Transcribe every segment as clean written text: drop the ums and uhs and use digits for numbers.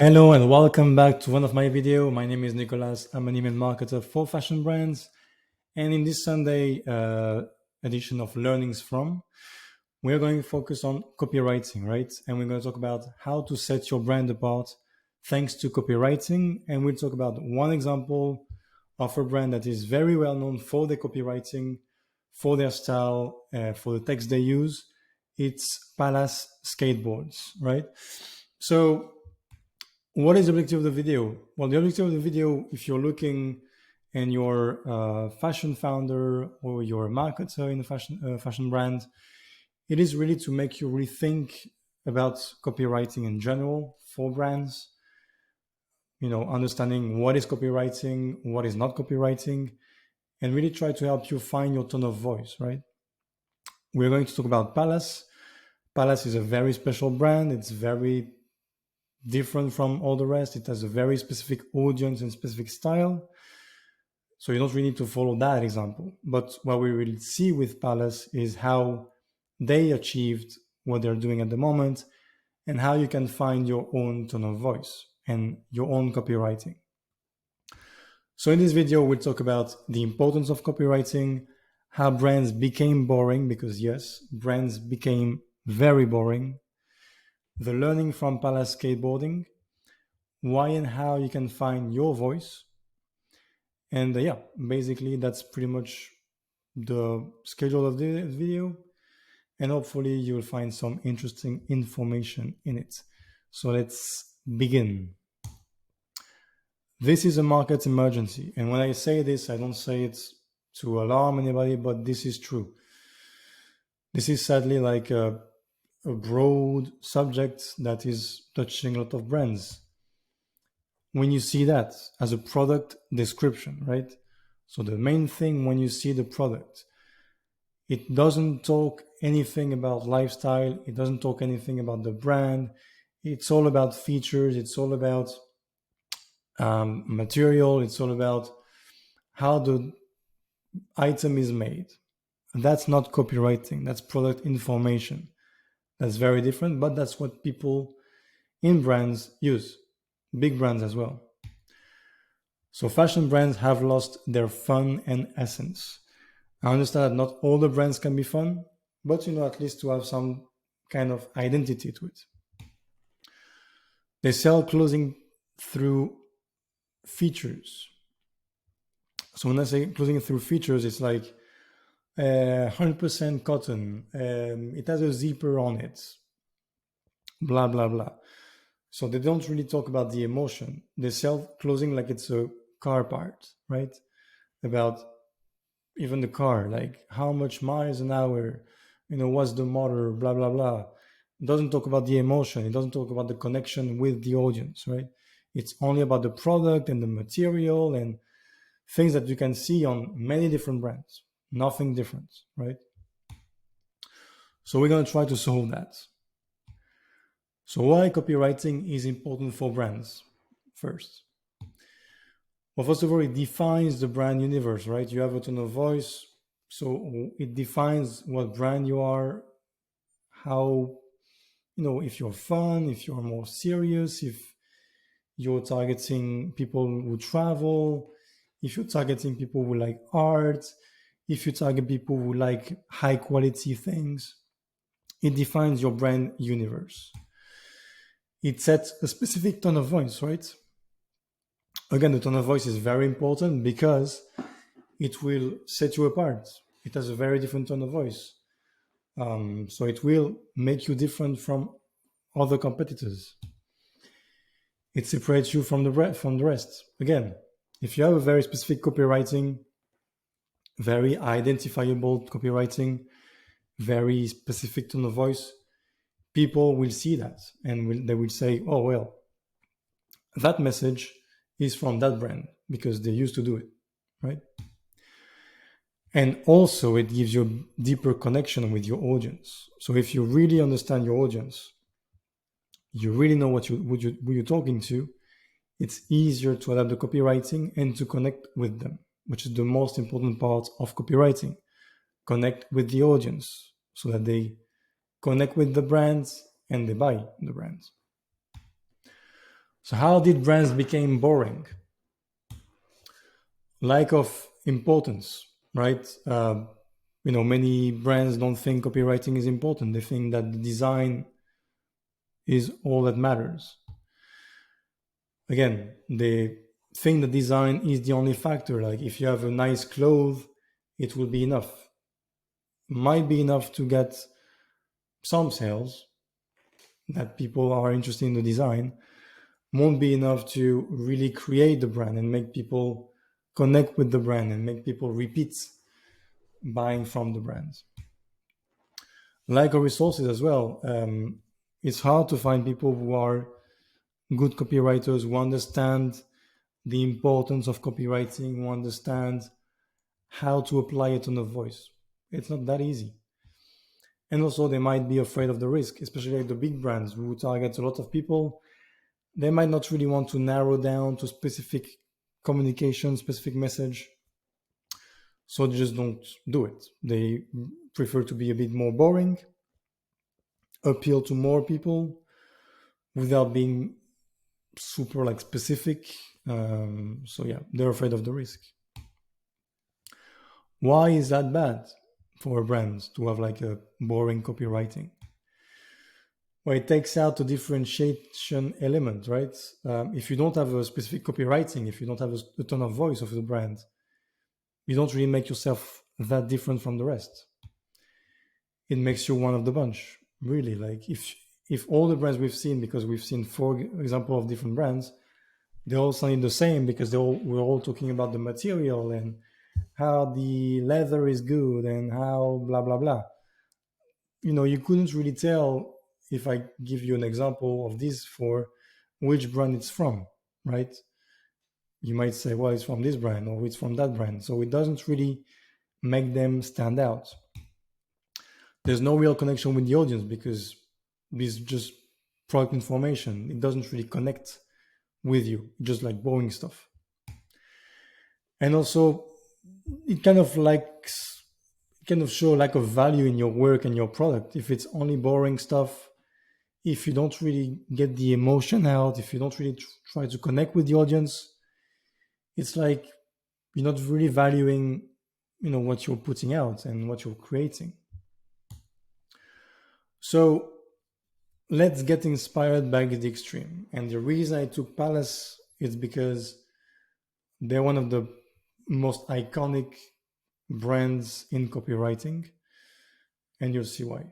Hello and welcome back to one of my video. My name is Nicolas. I'm an email marketer for fashion brands. And in this Sunday edition of Learnings From, we're going to focus on copywriting, right? And we're going to talk about how to set your brand apart thanks to copywriting. And we'll talk about one example of a brand that is very well known for their copywriting, for their style, for the text they use. It's Palace Skateboards, right? So what is the objective of the video? Well, the objective of the video, if you're looking and you're a fashion founder or you're a marketer in a fashion brand, it is really to make you rethink about copywriting in general for brands. Understanding what is copywriting, what is not copywriting, and really try to help you find your tone of voice. Right? We're going to talk about Palace. Palace is a very special brand. It's very different from all the rest. It has a very specific audience and specific style. So you don't really need to follow that example. But what we will see with Palace is how they achieved what they're doing at the moment and how you can find your own tone of voice and your own copywriting. So in this video, we'll talk about the importance of copywriting, how brands became boring, because yes, brands became very boring, the learning from Palace skateboarding, why and how you can find your voice. And basically that's pretty much the schedule of the video. And hopefully you'll find some interesting information in it. So let's begin. This is a market emergency. And when I say this, I don't say it to alarm anybody, but this is true. This is sadly like a broad subject that is touching a lot of brands. When you see that as a product description, right? So the main thing when you see the product, it doesn't talk anything about lifestyle. It doesn't talk anything about the brand. It's all about features. It's all about material. It's all about how the item is made. That's not copywriting. That's product information. That's very different, but that's what people in brands use, big brands as well. So fashion brands have lost their fun and essence. I understand that not all the brands can be fun, but at least to have some kind of identity to it. They sell clothing through features. So when I say clothing through features, it's like 100% cotton. It has a zipper on it. Blah, blah, blah. So they don't really talk about the emotion. They sell clothing like it's a car part, right? About even the car, like how much miles an hour, what's the motor, blah, blah, blah. It doesn't talk about the emotion. It doesn't talk about the connection with the audience, right? It's only about the product and the material and things that you can see on many different brands. Nothing different, right? So we're going to try to solve that. So why copywriting is important for brands? First. Well, first of all, it defines the brand universe, right? You have a tone of voice. So it defines what brand you are, how, if you're fun, if you're more serious, if you're targeting people who travel, if you're targeting people who like art, if you target people who like high quality things. It defines your brand universe. It sets a specific tone of voice, right? Again, the tone of voice is very important because it will set you apart. It has a very different tone of voice. So it will make you different from other competitors. It separates you from the rest. Again, if you have a very specific copywriting, very identifiable copywriting, very specific tone of voice, people will see that and they will say, oh, well, that message is from that brand because they used to do it, right? And also it gives you a deeper connection with your audience. So if you really understand your audience, you really know who you're talking to, it's easier to adapt the copywriting and to connect with them, which is the most important part of copywriting. Connect with the audience so that they connect with the brands and they buy the brands. So how did brands become boring? Lack of importance, right? Many brands don't think copywriting is important. They think that the design is all that matters. Again, they think the design is the only factor. Like if you have a nice cloth, it will be enough. Might be enough to get some sales that people are interested in the design. Won't be enough to really create the brand and make people connect with the brand and make people repeat buying from the brands. Lack of resources as well. It's hard to find people who are good copywriters who understand the importance of copywriting, who understand how to apply it on a voice. It's not that easy. And also, they might be afraid of the risk, especially like the big brands who target a lot of people. They might not really want to narrow down to specific communication, specific message. So they just don't do it. They prefer to be a bit more boring, appeal to more people without being super like specific. So yeah, they're afraid of the risk. Why is that bad for brands to have like a boring copywriting? Well, it takes out the differentiation element, right? If you don't have a specific copywriting, if you don't have a tone of voice of the brand, you don't really make yourself that different from the rest. It makes you one of the bunch, really. Like if all the brands we've seen, because we've seen 4 examples of different brands, they all sound the same because we're all talking about the material and how the leather is good and how blah blah blah. You couldn't really tell if I give you an example of these 4 which brand it's from, right? You might say, well, it's from this brand or it's from that brand. So it doesn't really make them stand out. There's no real connection with the audience because it's just product information. It doesn't really connect with you, just like boring stuff. And also, it kind of show lack of value in your work and your product. If it's only boring stuff, if you don't really get the emotion out, if you don't really try to connect with the audience, it's like you're not really valuing, what you're putting out and what you're creating. So let's get inspired by the extreme. And the reason I took Palace is because they're one of the most iconic brands in copywriting, and you'll see why.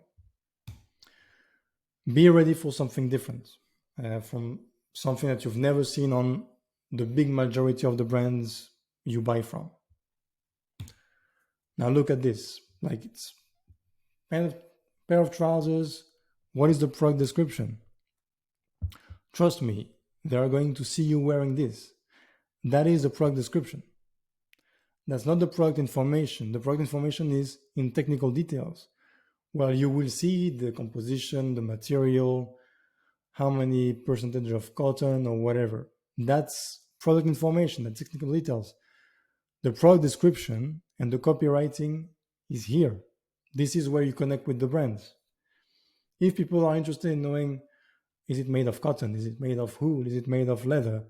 Be ready for something different, from something that you've never seen on the big majority of the brands you buy from. Now look at this. Like it's a pair of trousers. What is the product description? Trust me, they are going to see you wearing this. That is the product description. That's not the product information. The product information is in technical details. Well, you will see the composition, the material, how many percentage of cotton or whatever. That's product information, that's technical details. The product description and the copywriting is here. This is where you connect with the brands. If people are interested in knowing, is it made of cotton? Is it made of wool? Is it made of leather?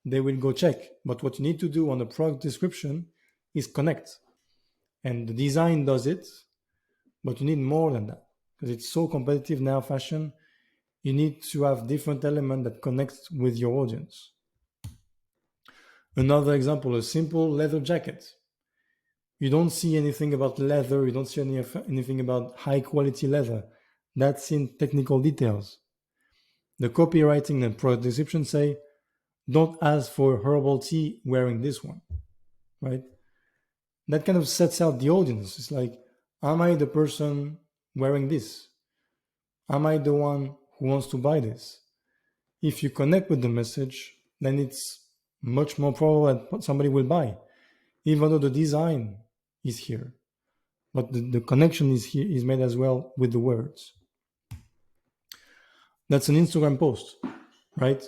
They will go check. But what you need to do on the product description is connect. And the design does it, but you need more than that. Because it's so competitive now, fashion, you need to have different elements that connect with your audience. Another example, a simple leather jacket. You don't see anything about leather, you don't see anything about high quality leather. That's in technical details. The copywriting and product description say, don't ask for herbal tea wearing this one, right? That kind of sets out the audience. It's like, am I the person wearing this? Am I the one who wants to buy this? If you connect with the message, then it's much more probable that somebody will buy, even though the design is here. But the connection is here, is made as well with the words. That's an Instagram post, right?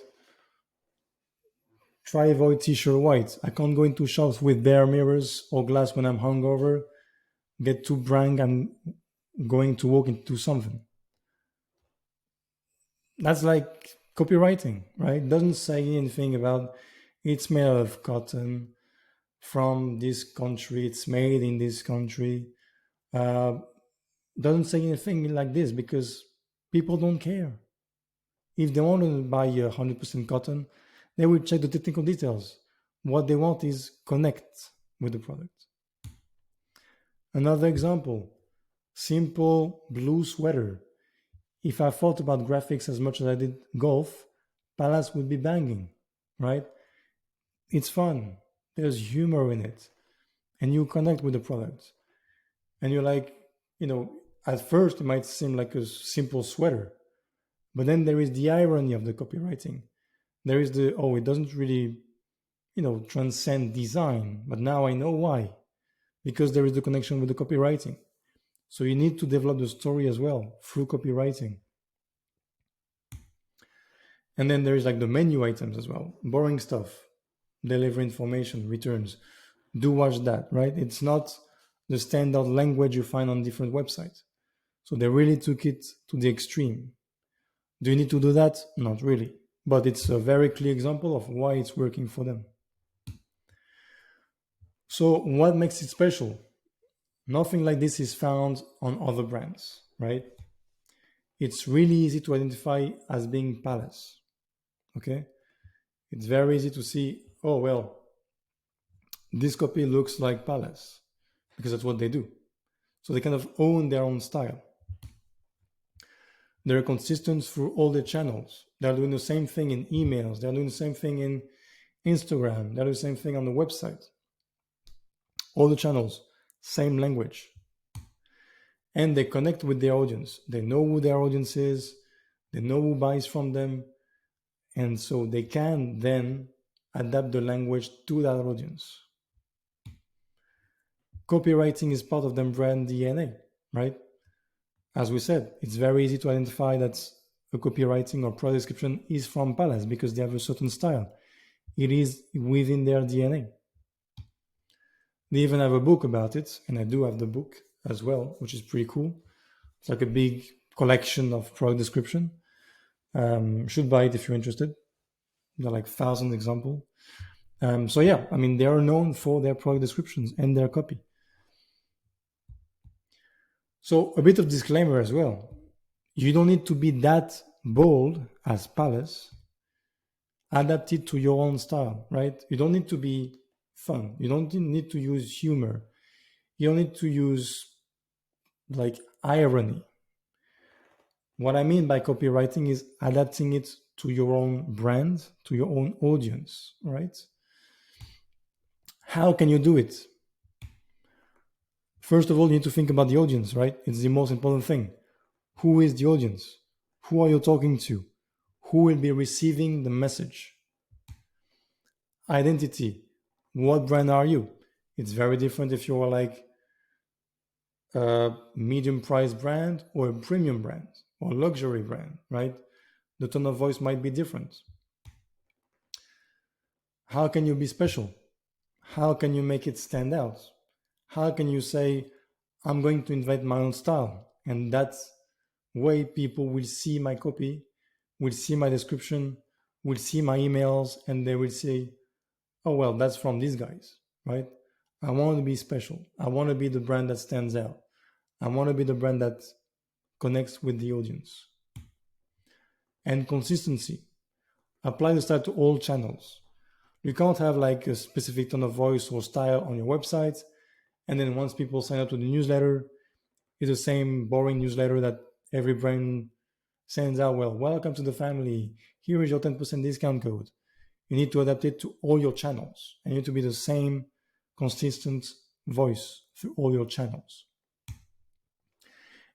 Try avoid t-shirt white. I can't go into shops with bare mirrors or glass when I'm hungover. Get too brang, I'm going to walk into something. That's like Copywriting, right? Doesn't say anything about it's made out of cotton from this country, it's made in this country. Uh, doesn't say anything like this because people don't care. If they want to buy 100% cotton, they will check the technical details. What they want is connect with the product. Another example, simple blue sweater. If I thought about graphics as much as I did golf, Palace would be banging, right? It's fun. There's humor in it. And you connect with the product. And you're like, at first it might seem like a simple sweater, but then there is the irony of the copywriting. There is it doesn't really, transcend design, but now I know why. Because there is the connection with the copywriting. So you need to develop the story as well through copywriting. And then there is like the menu items as well. Boring stuff, deliver information, returns. Do watch that, right? It's not the standard language you find on different websites. So they really took it to the extreme. Do you need to do that? Not really. But it's a very clear example of why it's working for them. So what makes it special? Nothing like this is found on other brands, right? It's really easy to identify as being Palace. Okay? It's very easy to see, oh, well, this copy looks like Palace because that's what they do. So they kind of own their own style. They're consistent through all their channels. They're doing the same thing in emails. They're doing the same thing in Instagram. They're doing the same thing on the website. All the channels, same language. And they connect with their audience. They know who their audience is. They know who buys from them. And so they can then adapt the language to that audience. Copywriting is part of their brand DNA, right? As we said, it's very easy to identify that a copywriting or product description is from Palace because they have a certain style. It is within their DNA. They even have a book about it, and I do have the book as well, which is pretty cool. It's like a big collection of product description. Should buy it if you're interested. There are like 1,000 examples. So yeah, I mean, they are known for their product descriptions and their copy. So a bit of disclaimer as well. You don't need to be that bold as Palace. Adapt it to your own style, right? You don't need to be fun. You don't need to use humor. You don't need to use like irony. What I mean by copywriting is adapting it to your own brand, to your own audience, right? How can you do it? First of all, you need to think about the audience, right? It's the most important thing. Who is the audience? Who are you talking to? Who will be receiving the message? Identity. What brand are you? It's very different if you're like a medium price brand or a premium brand or luxury brand, right? The tone of voice might be different. How can you be special? How can you make it stand out? How can you say, I'm going to invent my own style? And that way people will see my copy, will see my description, will see my emails, and they will say, oh, well, that's from these guys, right? I want to be special. I want to be the brand that stands out. I want to be the brand that connects with the audience. And consistency. Apply the style to all channels. You can't have like a specific tone of voice or style on your website, and then once people sign up to the newsletter, it's the same boring newsletter that every brand sends out. Well, welcome to the family. Here is your 10% discount code. You need to adapt it to all your channels. And you need to be the same consistent voice through all your channels.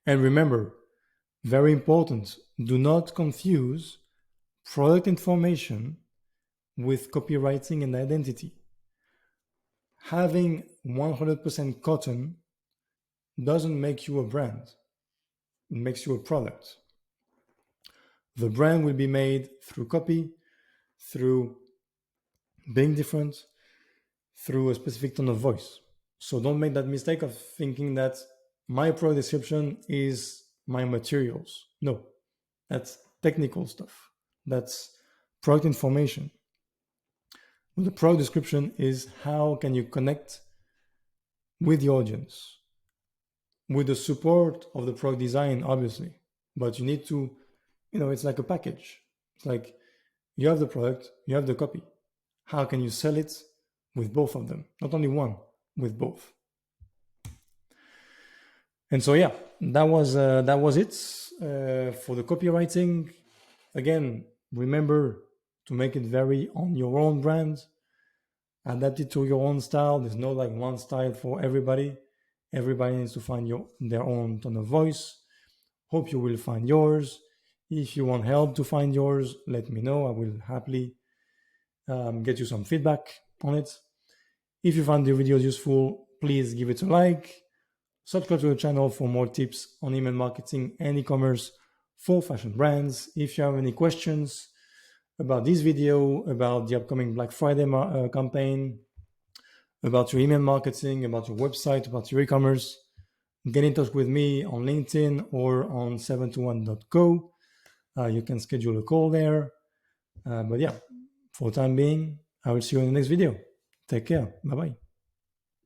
And remember, very important, do not confuse product information with copywriting and identity. Having 100% cotton doesn't make you a brand. It makes you a product. The brand will be made through copy, through being different, through a specific tone of voice. So don't make that mistake of thinking that my product description is my materials. No, that's technical stuff. That's product information. The product description is how can you connect with the audience, with the support of the product design, obviously. But you need to, it's like a package. It's like you have the product, you have the copy. How can you sell it with both of them? Not only one, with both. And so yeah, that was it for the copywriting. Again, remember to make it very on your own brand, adapt it to your own style. There's no like one style for everybody. Everybody needs to find their own tone of voice. Hope you will find yours. If you want help to find yours, let me know. I will happily get you some feedback on it. If you found the videos useful, please give it a like. Subscribe to the channel for more tips on email marketing and e-commerce for fashion brands. If you have any questions about this video, about the upcoming Black Friday campaign, about your email marketing, about your website, about your e-commerce, get in touch with me on LinkedIn or on 721.co. You can schedule a call there. But yeah, for the time being, I will see you in the next video. Take care. Bye-bye.